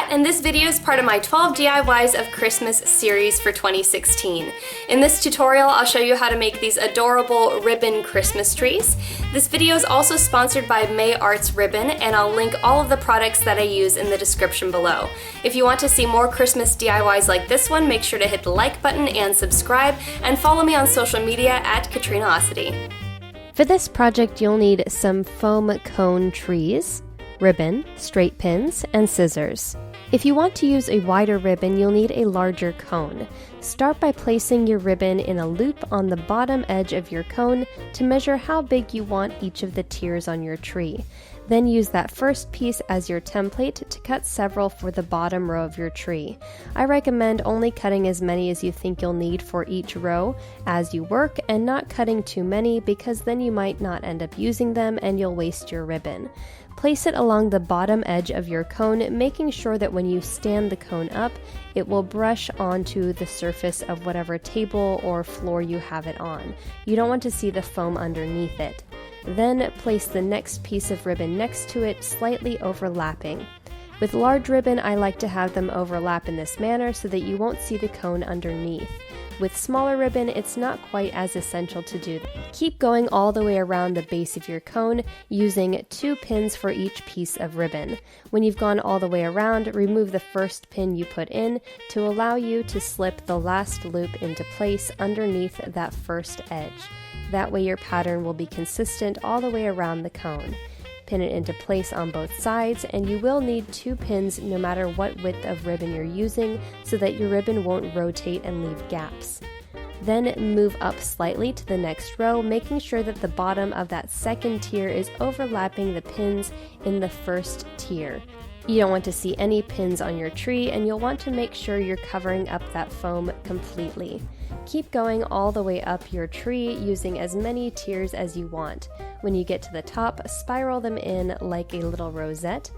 Kat, and this video is part of my 12 DIYs of Christmas series for 2016. In this tutorial, I'll show you how to make these adorable ribbon Christmas trees. This video is also sponsored by May Arts Ribbon, and I'll link all of the products that I use in the description below. If you want to see more Christmas DIYs like this one, make sure to hit the like button and subscribe, and follow me on social media at Katrinaosity. For this project, you'll need some foam cone trees, ribbon, straight pins, and scissors. If you want to use a wider ribbon, you'll need a larger cone. Start by placing your ribbon in a loop on the bottom edge of your cone to measure how big you want each of the tiers on your tree. Then use that first piece as your template to cut several for the bottom row of your tree. I recommend only cutting as many as you think you'll need for each row as you work, and not cutting too many because then you might not end up using them and you'll waste your ribbon. Place it along the bottom edge of your cone, making sure that when you stand the cone up, it will brush onto the surface of whatever table or floor you have it on. You don't want to see the foam underneath it. Then place the next piece of ribbon next to it, slightly overlapping. With large ribbon, I like to have them overlap in this manner so that you won't see the cone underneath. With smaller ribbon, it's not quite as essential to do that. Keep going all the way around the base of your cone, using 2 pins for each piece of ribbon. When you've gone all the way around, remove the first pin you put in to allow you to slip the last loop into place underneath that first edge. That way your pattern will be consistent all the way around the cone. Pin it into place on both sides, and you will need 2 pins no matter what width of ribbon you're using so that your ribbon won't rotate and leave gaps. Then move up slightly to the next row, making sure that the bottom of that second tier is overlapping the pins in the first tier. You don't want to see any pins on your tree, and you'll want to make sure you're covering up that foam completely. Keep going all the way up your tree, using as many tiers as you want. When you get to the top, spiral them in like a little rosette.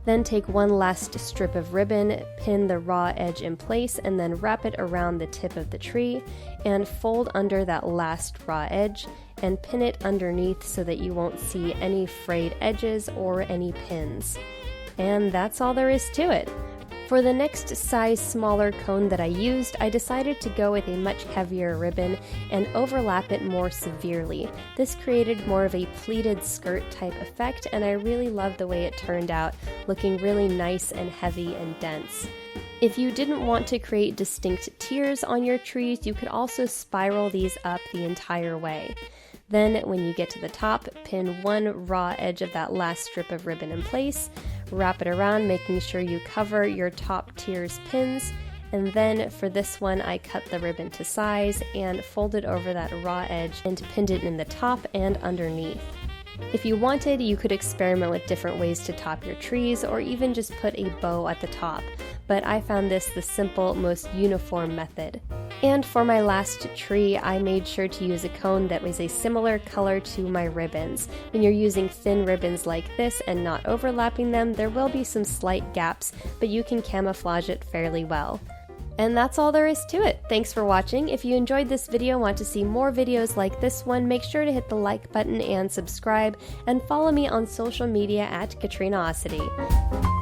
Then take one last strip of ribbon, pin the raw edge in place, and then wrap it around the tip of the tree, and fold under that last raw edge, and pin it underneath so that you won't see any frayed edges or any pins. And that's all there is to it. For the next size smaller cone that I used, I decided to go with a much heavier ribbon and overlap it more severely. This created more of a pleated skirt type effect, and I really loved the way it turned out, looking really nice and heavy and dense. If you didn't want to create distinct tiers on your trees, you could also spiral these up the entire way. Then, when you get to the top, pin one raw edge of that last strip of ribbon in place, wrap it around, making sure you cover your top tier's pins, and then for this one I cut the ribbon to size and folded over that raw edge and pinned it in the top and underneath. If you wanted, you could experiment with different ways to top your trees, or even just put a bow at the top, but I found this the simple, most uniform method. And for my last tree, I made sure to use a cone that was a similar color to my ribbons. When you're using thin ribbons like this and not overlapping them, there will be some slight gaps, but you can camouflage it fairly well. And that's all there is to it. Thanks for watching. If you enjoyed this video and want to see more videos like this one, make sure to hit the like button and subscribe, and follow me on social media at Katrinaosity.